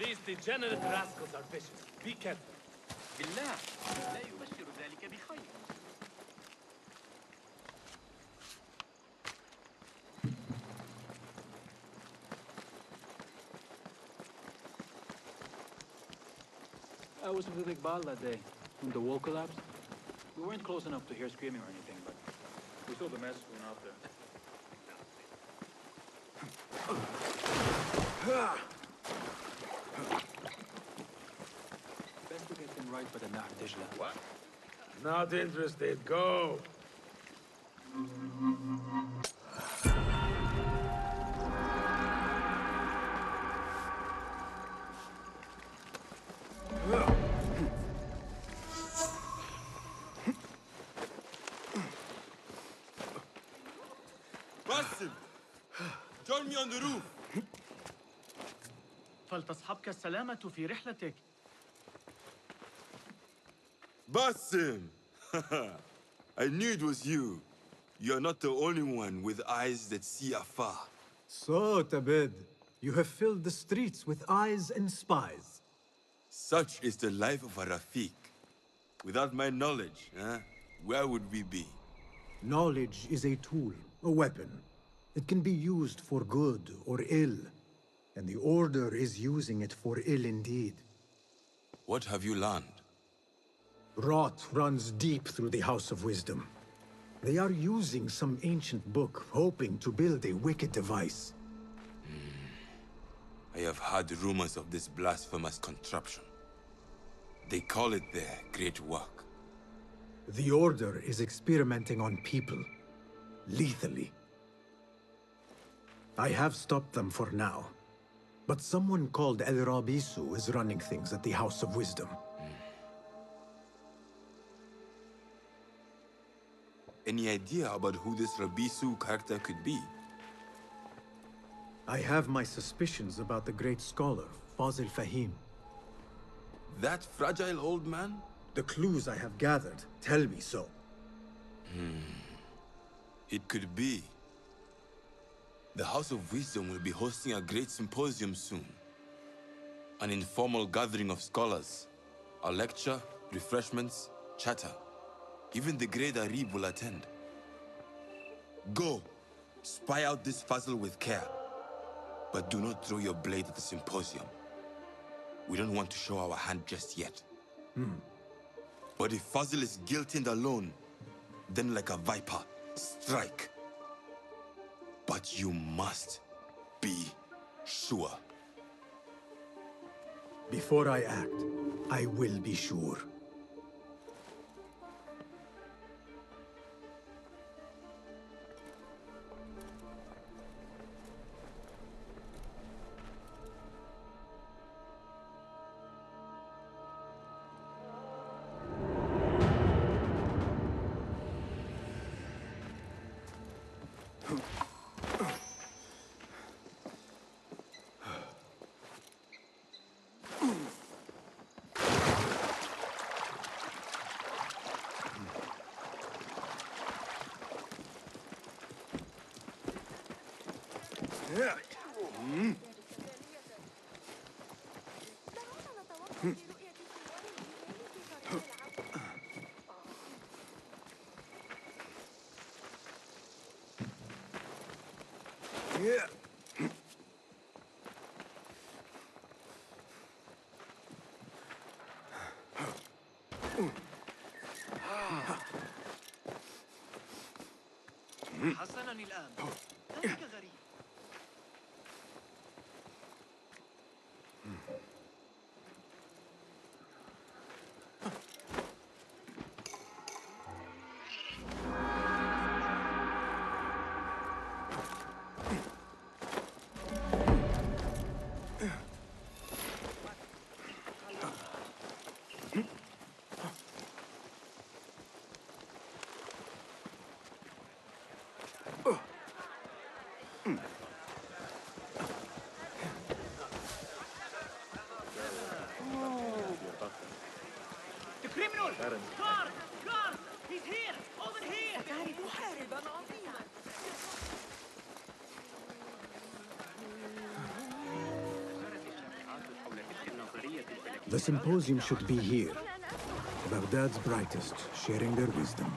These degenerate rascals are vicious. Be careful. بالله لا يبشر ذلك بخير. I was with Iqbal that day, when the wall collapsed. We weren't close enough to hear screaming or anything, but we saw the mess going out there. Best to get them right by the Nahr Dijla. What? Not interested. Go! Basim! Join me on the roof! فلتصحبك السلامة في رحلتك. Basim! I knew it was you. You're not the only one with eyes that see afar. So, Tabid, you have filled the streets with eyes and spies. Such is the life of a Rafiq. Without my knowledge, where would we be? Knowledge is a tool, a weapon. It can be used for good or ill. And the Order is using it for ill indeed. What have you learned? Rot runs deep through the House of Wisdom. They are using some ancient book, hoping to build a wicked device. I have heard rumors of this blasphemous contraption. They call it their great work. The Order is experimenting on people, lethally. I have stopped them for now. But someone called El Rabisu is running things at the House of Wisdom. Any idea about who this Rabisu character could be? I have my suspicions about the great scholar, Fazil Fahim. That fragile old man? The clues I have gathered tell me so. It could be. The House of Wisdom will be hosting a great symposium soon. An informal gathering of scholars. A lecture, refreshments, chatter. Even the great Arib will attend. Go! Spy out this puzzle with care. But do not throw your blade at the symposium. We don't want to show our hand just yet. But if Fazil is guilty and alone, then like a viper, strike. But you must be sure. Before I act, I will be sure. حسناً الآن. ذلك غريب. The symposium should be here. Baghdad's brightest, sharing their wisdom.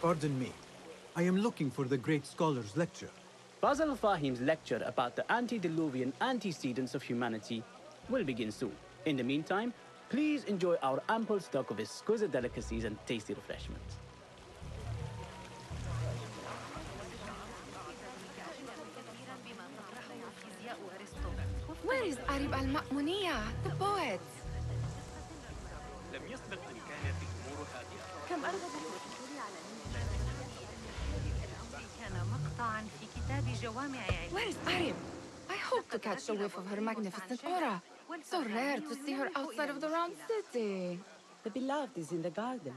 Pardon me. I am looking for the great scholar's lecture. Basil Fahim's lecture about the antediluvian antecedents of humanity will begin soon. In the meantime, please enjoy our ample stock of exquisite delicacies and tasty refreshments. Where is Arib al-Ma'muniya, the poet? لم يسبق أن كانت الأمور هادئة. كم أرغب الحصول على كان مقطعا في كتاب جوامع علم. Where is Arib? I hope to catch a whiff of her magnificent aura. So rare to see her outside of the round city. The beloved is in the garden,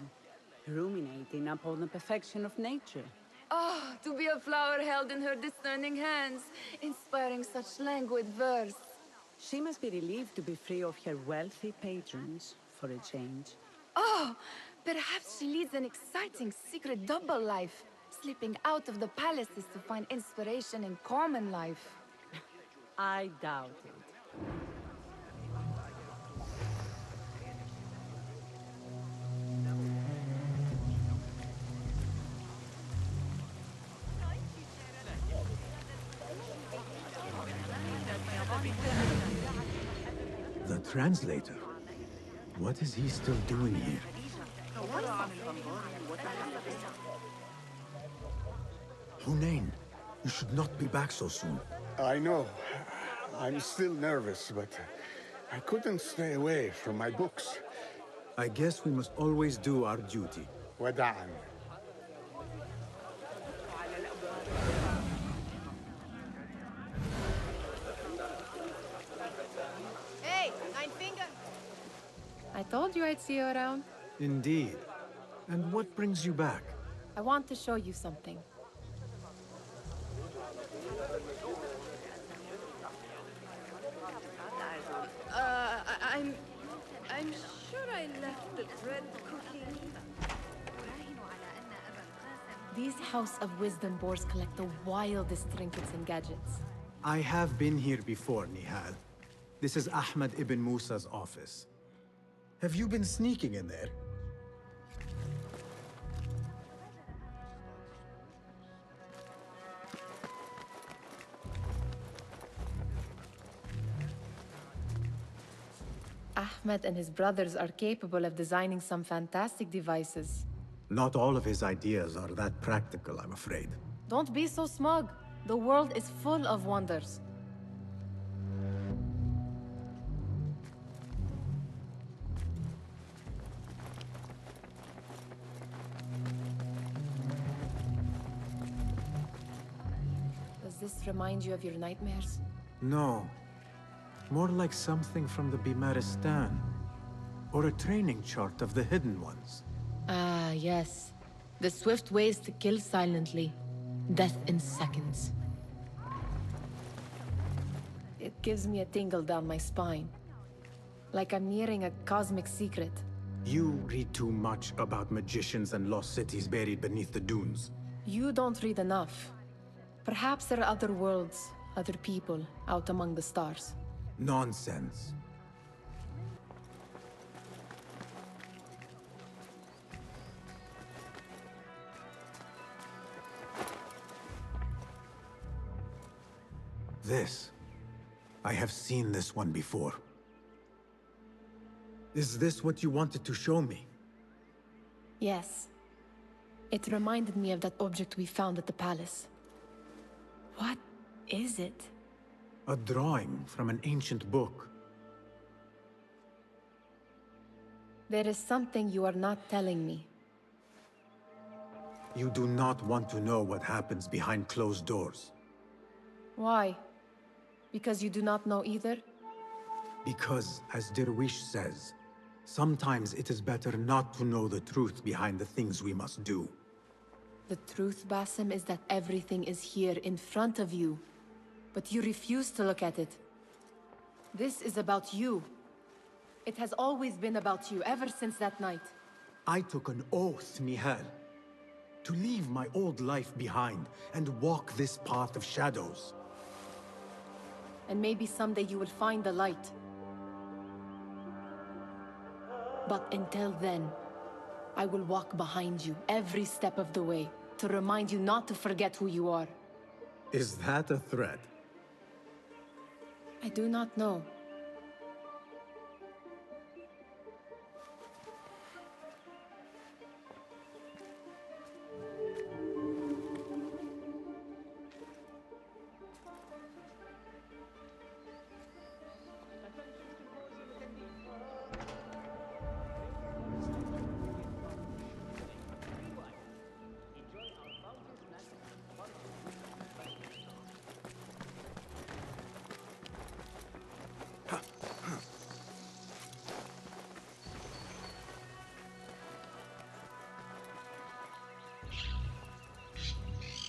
ruminating upon the perfection of nature. Oh, to be a flower held in her discerning hands, inspiring such languid verse. She must be relieved to be free of her wealthy patrons for a change. Oh, perhaps she leads an exciting secret double life, slipping out of the palaces to find inspiration in common life. I doubt it. The translator? What is he still doing here? Hunain, you should not be back so soon. I know. I'm still nervous, but I couldn't stay away from my books. I guess we must always do our duty. وداعا. Hey, Nine Finger! I told you I'd see you around. Indeed. And what brings you back? I want to show you something. I'm sure I left the bread cooking. These House of Wisdom boars collect the wildest trinkets and gadgets. I have been here before, Nihal. This is Ahmad ibn Musa's office. Have you been sneaking in there? Ahmed and his brothers are capable of designing some fantastic devices. Not all of his ideas are that practical, I'm afraid. Don't be so smug. The world is full of wonders. Does this remind you of your nightmares? No. More like something from the Bimaristan. Or a training chart of the Hidden Ones. Ah, yes. The swift ways to kill silently. Death in seconds. It gives me a tingle down my spine. Like I'm nearing a cosmic secret. You read too much about magicians and lost cities buried beneath the dunes. You don't read enough. Perhaps there are other worlds, other people, out among the stars. Nonsense. This. I have seen this one before. Is this what you wanted to show me? Yes. It reminded me of that object we found at the palace. What is it? A drawing from an ancient book. There is something you are not telling me. You do not want to know what happens behind closed doors. Why? Because you do not know either? Because, as Derwish says, sometimes it is better not to know the truth behind the things we must do. The truth, Basim, is that everything is here in front of you. But you refuse to look at it. This is about you. It has always been about you, ever since that night. I took an oath, Nihal, to leave my old life behind and walk this path of shadows. And maybe someday you will find the light. But until then, I will walk behind you every step of the way to remind you not to forget who you are. Is that a threat? I do not know.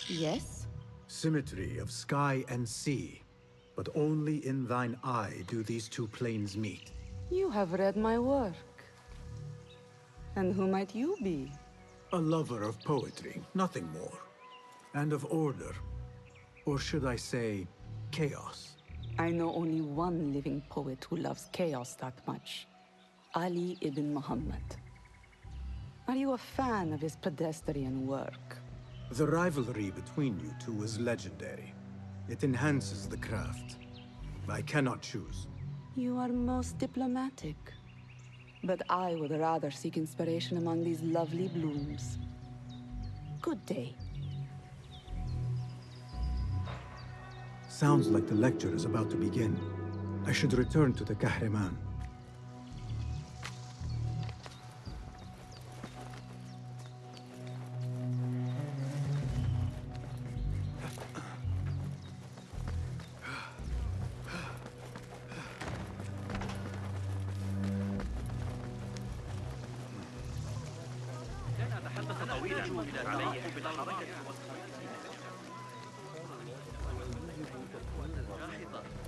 Yes? Symmetry of sky and sea. But only in thine eye do these two planes meet. You have read my work. And who might you be? A lover of poetry, nothing more. And of order. Or should I say, chaos. I know only one living poet who loves chaos that much. Ali ibn Muhammad. Are you a fan of his pedestrian work? The rivalry between you two is legendary. It enhances the craft. I cannot choose. You are most diplomatic. But I would rather seek inspiration among these lovely blooms. Good day. Sounds like the lecture is about to begin. I should return to the Kahraman.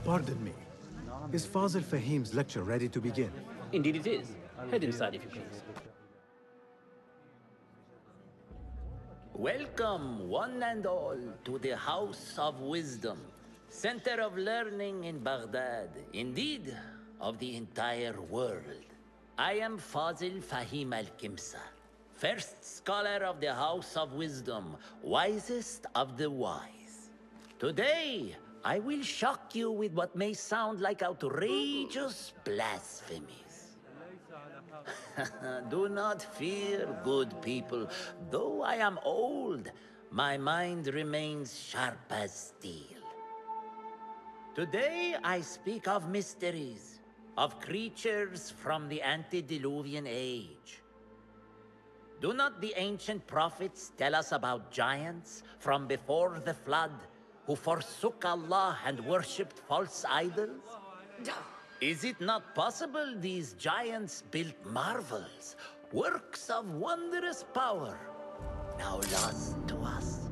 Pardon me. Is Fazil Fahim's lecture ready to begin? Indeed it is. Head inside if you please. Welcome, one and all, to the House of Wisdom, center of learning in Baghdad, indeed, of the entire world. I am Fazil Fahim al-Kimsa, first scholar of the House of Wisdom, wisest of the wise. Today, I will shock you with what may sound like outrageous blasphemies. Do not fear, good people. Though I am old, my mind remains sharp as steel. Today I speak of mysteries, of creatures from the antediluvian age. Do not the ancient prophets tell us about giants from before the flood who forsook Allah and worshipped false idols? Is it not possible these giants built marvels, works of wondrous power, now lost to us?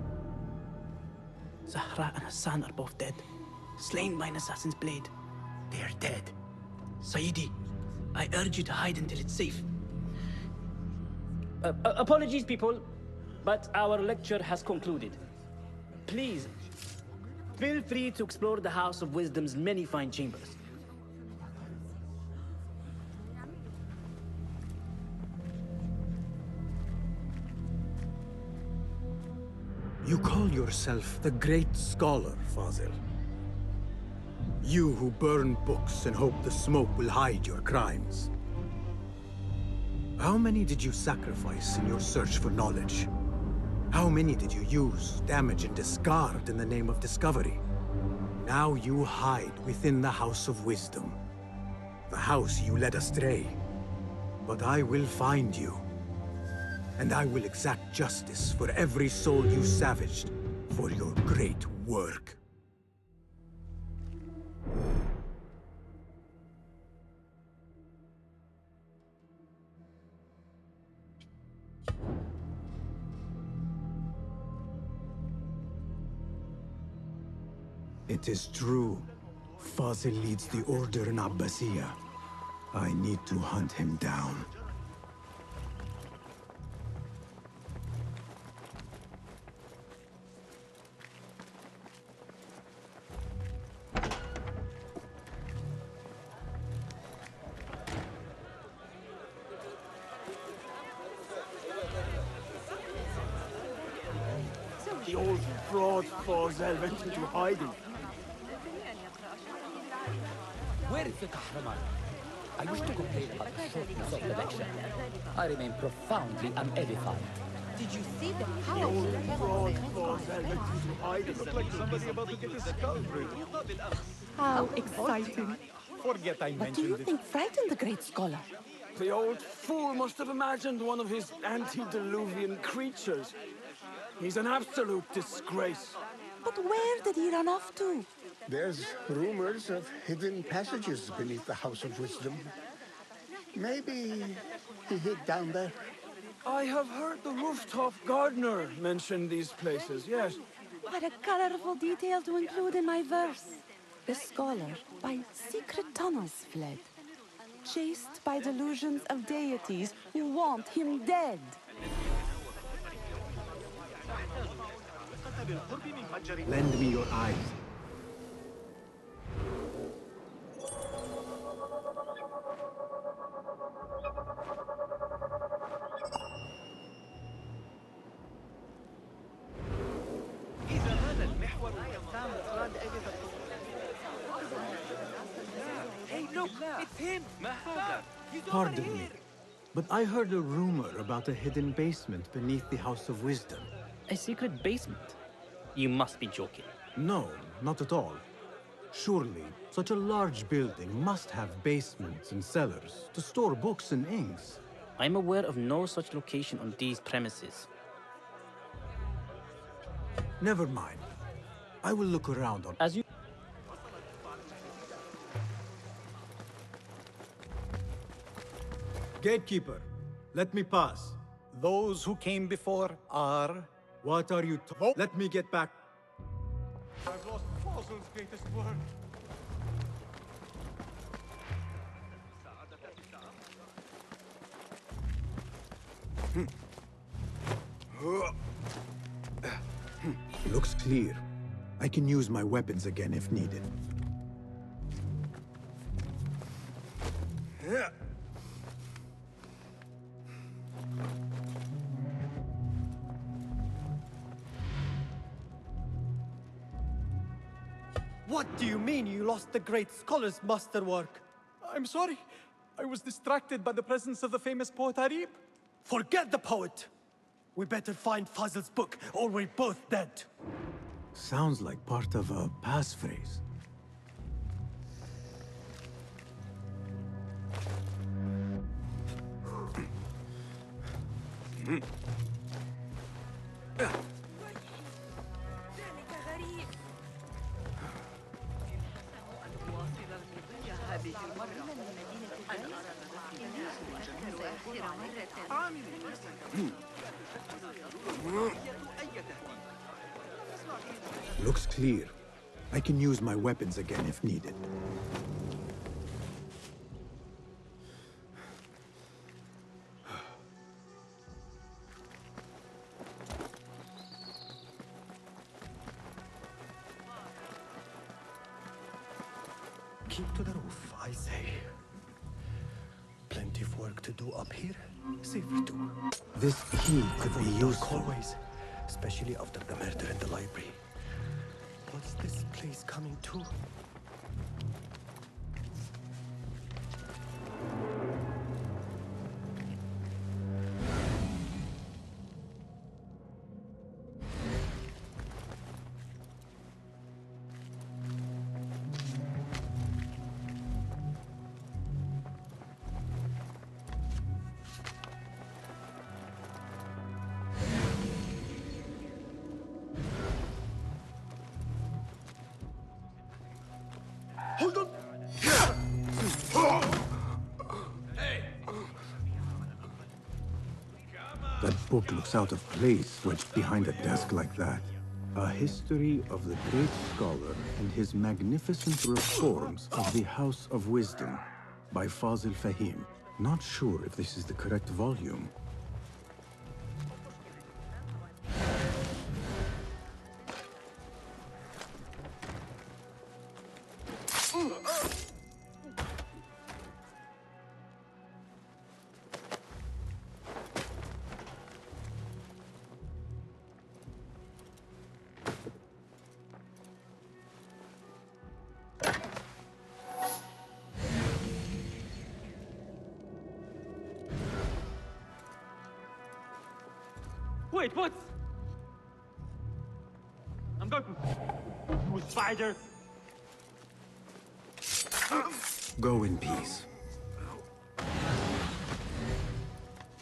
Zahra and Hassan are both dead, slain by an assassin's blade. They are dead. Sayyidi, I urge you to hide until it's safe. Apologies, people, but our lecture has concluded. Please, feel free to explore the House of Wisdom's many fine chambers. You call yourself the great scholar, Fazil. You who burn books and hope the smoke will hide your crimes. How many did you sacrifice in your search for knowledge? How many did you use, damage, and discard in the name of discovery? Now you hide within the House of Wisdom. The house you led astray. But I will find you. And I will exact justice for every soul you savaged for your great work. It is true. Fazil leads the Order in Abbasiyah. I need to hunt him down. The old fraud Fazil went into hiding. Where is the Kahraman? I wish to complain about the shortness of the lecture. I remain profoundly unedified. Did you see the The power old of the fraud Fazil went into hiding. Looked like somebody about to get his skull bruised. How exciting. Forget I What do you mentioned it. think frightened the great scholar? The old fool must have imagined one of his antediluvian creatures. He's an absolute disgrace. But where did he run off to? There's rumors of hidden passages beneath the House of Wisdom. Maybe he hid down there. I have heard the rooftop gardener mention these places, yes. What a colorful detail to include in my verse. The scholar by secret tunnels fled, chased by delusions of deities who want him dead. Lend me your eyes. إذا هذا المحور تم إخراج Hey, look! It's him! ما هذا? Pardon me, but I heard a rumor about a hidden basement beneath the House of Wisdom. A secret basement? You must be joking. No, not at all. Surely, such a large building must have basements and cellars to store books and inks. I'm aware of no such location on these premises. Never mind. I will look around on... As you... Gatekeeper, let me pass. Those who came before are... What are you... Let me get back. I've lost Fazil's greatest word. Looks clear. I can use my weapons again if needed. What do you mean you lost the great scholar's masterwork? I'm sorry. I was distracted by the presence of the famous poet Arib. Forget the poet! We better find Fazil's book, or we're both dead. Sounds like part of a passphrase. Looks clear. I can use my weapons again if needed. Keep to the roof, I say. Plenty of work to do up here. Safer too. This key could be Avoid dark useful. hallways, especially after the murder in the library. What's this place coming to? Hold on! That book looks out of place wedged behind a desk like that. A history of the great scholar and his magnificent reforms of the House of Wisdom by Fazil Fahim. Not sure if this is the correct volume. Wait, what? I'm going. You spider! Go in peace.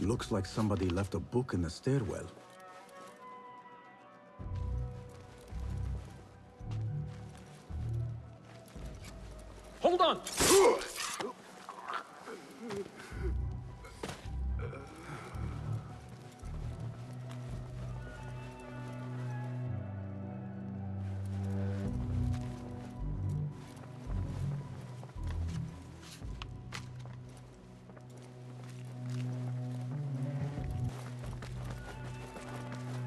Looks like somebody left a book in the stairwell. Hold on!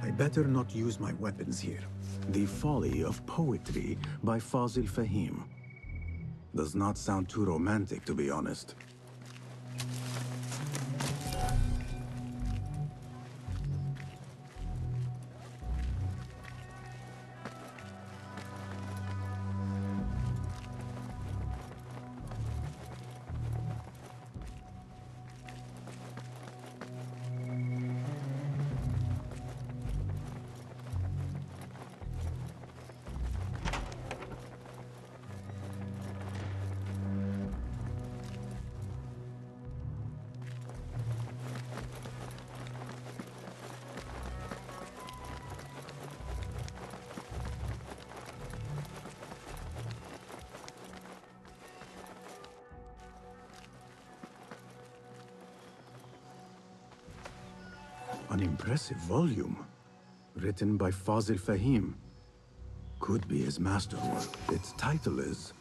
I better not use my weapons here. The Folly of Poetry by Fazil Fahim. Does not sound too romantic, to be honest. An impressive volume, written by Fazil Fahim. Could be his masterwork. Its title is,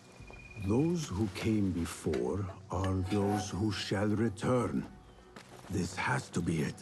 Those Who Came Before Are Those Who Shall Return. This has to be it.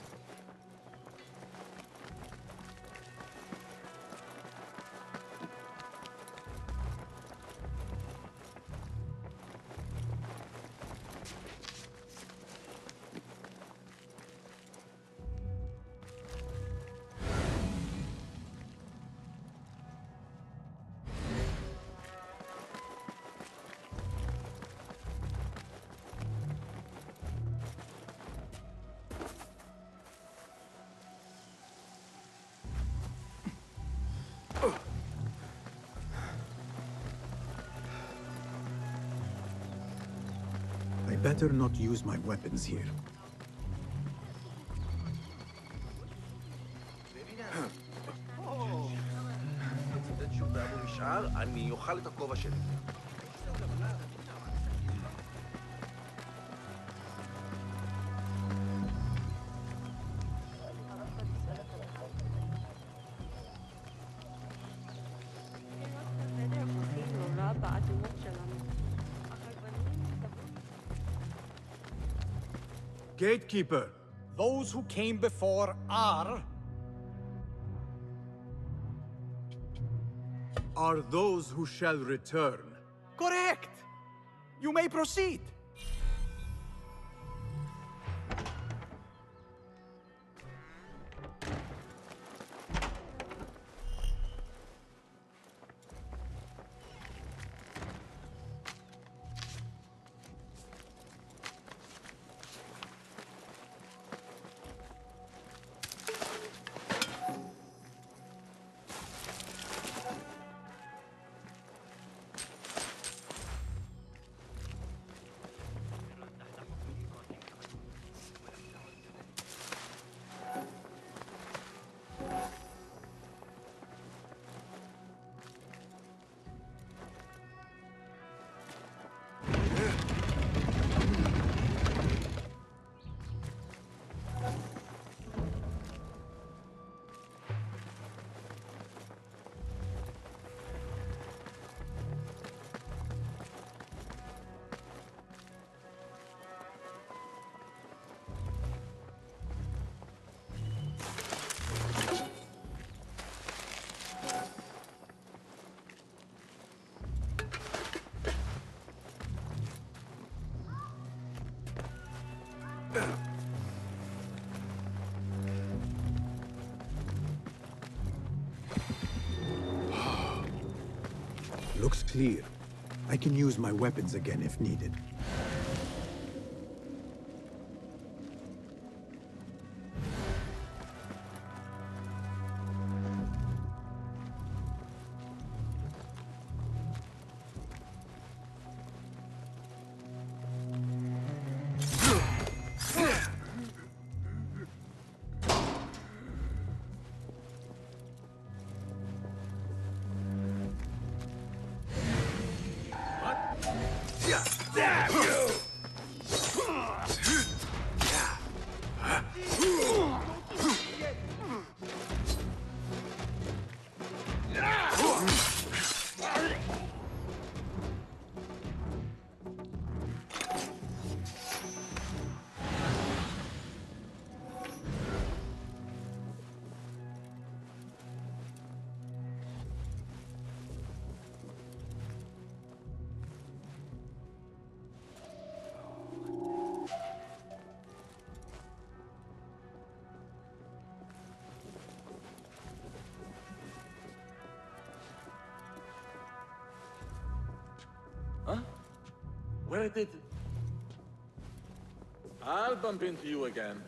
I better not use my weapons here. אני אוכל את הכובע שלי. Gatekeeper! Those who came before are those who shall return. correct. You may proceed. Looks clear. I can use my weapons again if needed. Damn you! Huh? Where did... I'll bump into you again.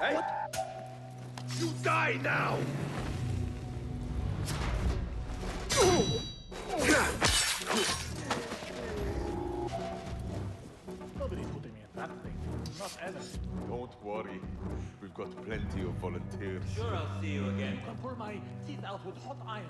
Hey! You die now! Nobody putting me in that thing. Not ever. Don't worry. We've got plenty of volunteers. Sure, I'll see you again. I'll pull my teeth out with hot iron.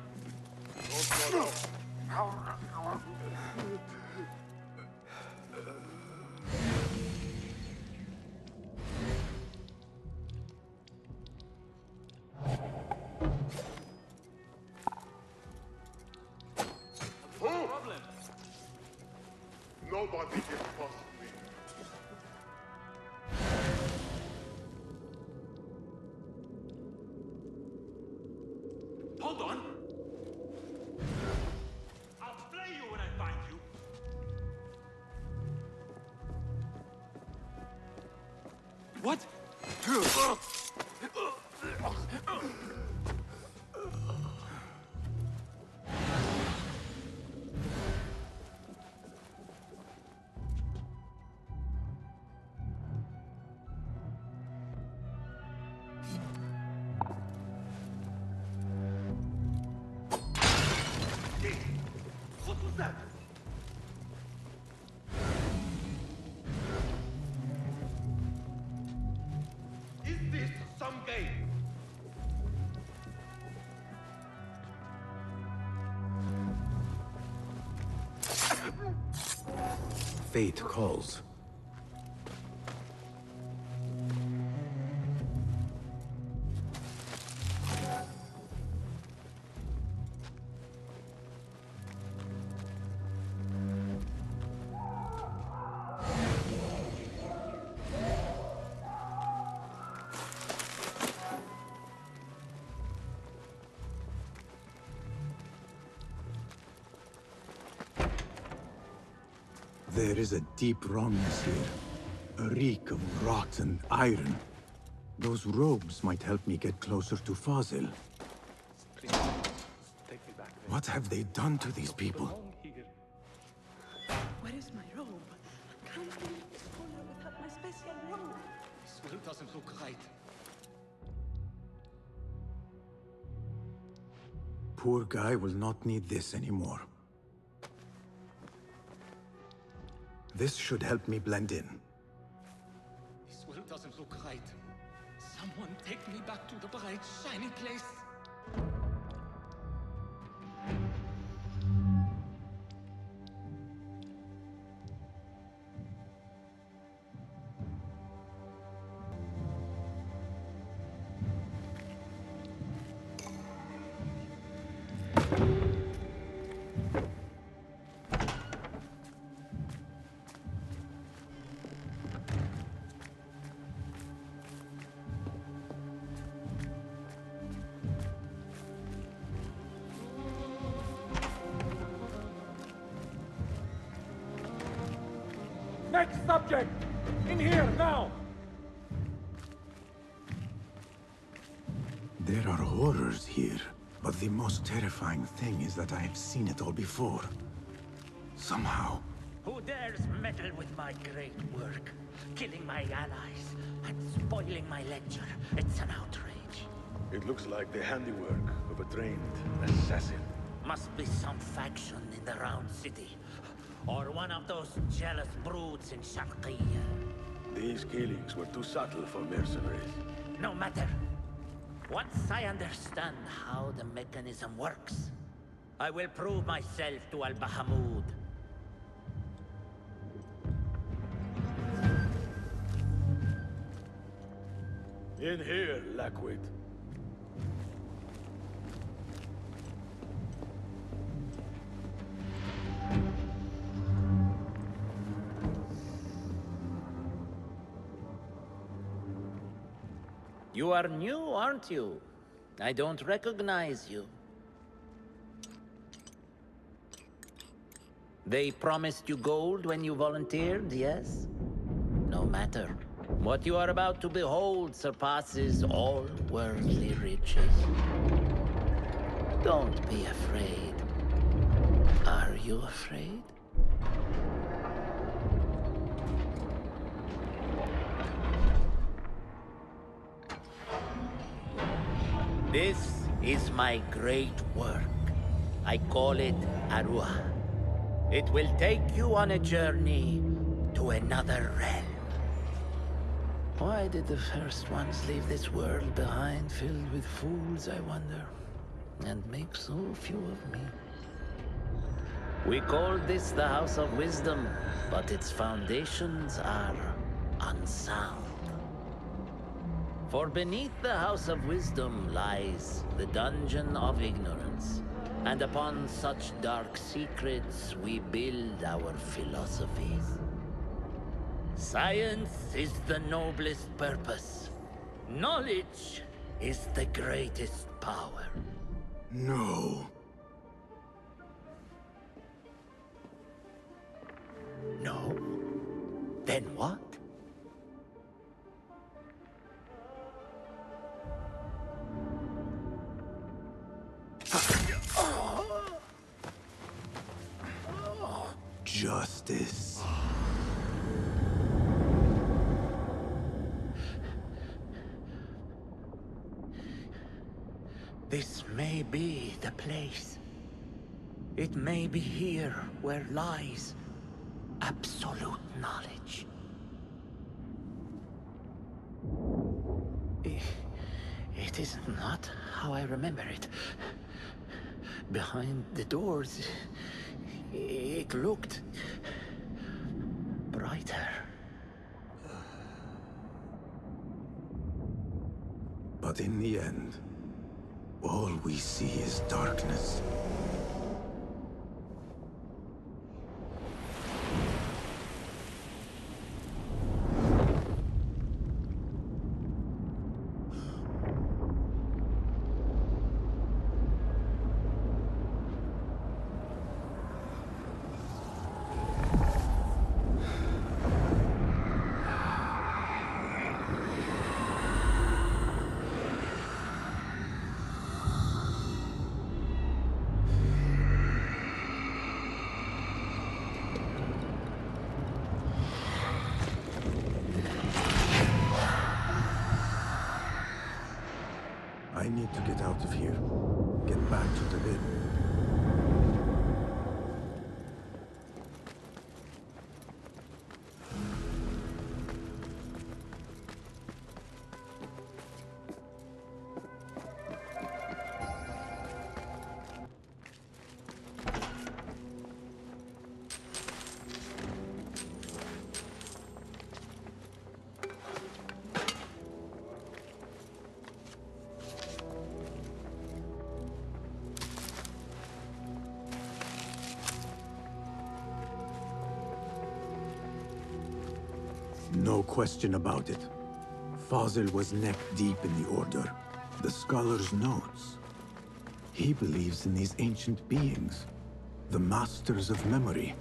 Nobody can possibly. Hold on. I'll flay you when I find you. What? What was that? Is this some game? Fate calls. There is a deep wrongness here. A reek of rotten iron. Those robes might help me get closer to Fazil. Please, take me back there. What have they done to these people? Where is my robe? I can't leave this corner without my special robe. This will doesn't look right. Poor guy will not need this anymore. This should help me blend in. This will doesn't look right. Someone take me back to the bright, shiny place. Next subject! In here, now! There are horrors here, but the most terrifying thing is that I have seen it all before. Somehow. Who dares meddle with my great work? Killing my allies and spoiling my lecture. It's an outrage. It looks like the handiwork of a trained assassin. Must be some faction in the Round City. Or one of those jealous broods in Sharqiyya. These killings were too subtle for mercenaries. No matter. Once I understand how the mechanism works, I will prove myself to Al-Bahamud. In here, Lackwit. You are new, aren't you? I don't recognize you. They promised you gold when you volunteered, yes? No matter. What you are about to behold surpasses all worldly riches. Don't be afraid. Are you afraid? This is my great work. I call it Arua. It will take you on a journey to another realm. Why did the first ones leave this world behind, filled with fools, I wonder, and make so few of me? We called this the House of Wisdom, but its foundations are unsound. For beneath the House of Wisdom lies the Dungeon of Ignorance, and upon such dark secrets we build our philosophies. Science is the noblest purpose. Knowledge is the greatest power. No. No? Then what? Justice. This may be the place. It may be here where lies absolute knowledge. It is not how I remember it. Behind the doors, it looked brighter. But in the end, all we see is darkness. I need to get out of here. Get back to the lid. No question about it. Fazil was neck-deep in the Order. The Scholar's notes. He believes in these ancient beings, the Masters of Memory.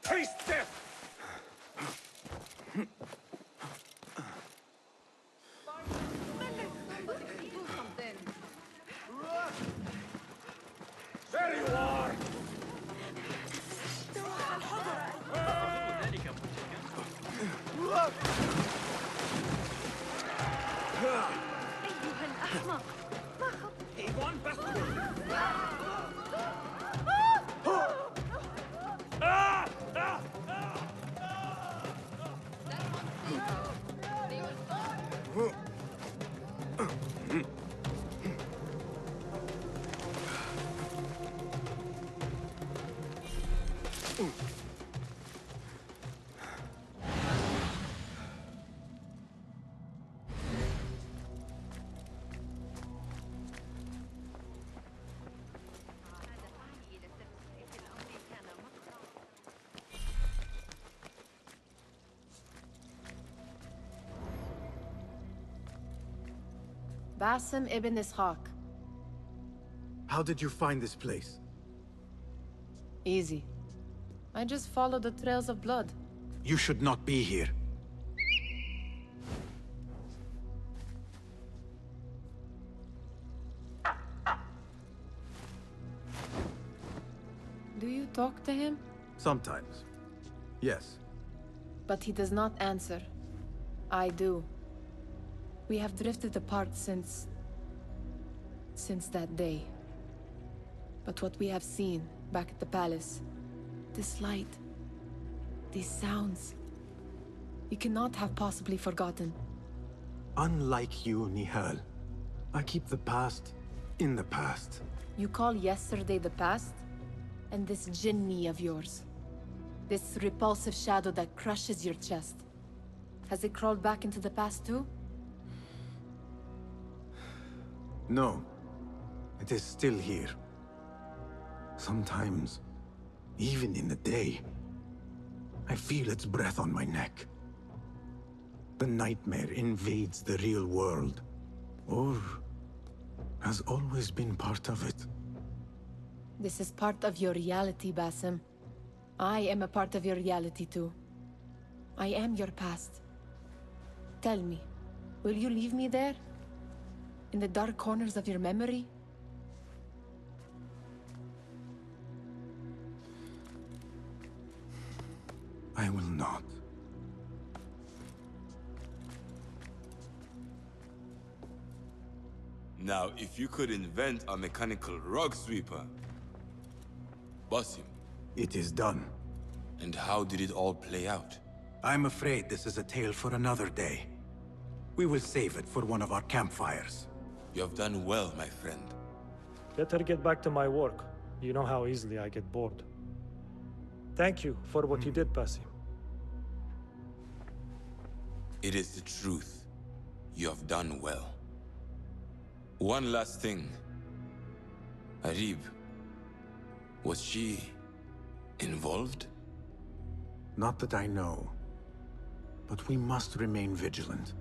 Taste death! Do something. There you are! أيها الأحمق ما Basim ibn Ishaq. How did you find this place? Easy. I just followed the trails of blood. You should not be here. Do you talk to him? Sometimes. Yes. But he does not answer. I do. We have drifted apart since that day. But what we have seen back at the palace, this light, these sounds, you cannot have possibly forgotten. Unlike you, Nihal, I keep the past in the past. You call yesterday the past? And this jinni of yours, this repulsive shadow that crushes your chest, has it crawled back into the past too? No. It is still here. Sometimes, even in the day, I feel its breath on my neck. The nightmare invades the real world, or has always been part of it. This is part of your reality, Basim. I am a part of your reality too. I am your past. Tell me, will you leave me there? In the dark corners of your memory? I will not. Now, if you could invent a mechanical rug sweeper, Basim. It is done. And how did it all play out? I'm afraid this is a tale for another day. We will save it for one of our campfires. You have done well, my friend. Better get back to my work. You know how easily I get bored. Thank you for what you did, Basim. It is the truth. You have done well. One last thing. Arib, was she involved? Not that I know. But we must remain vigilant.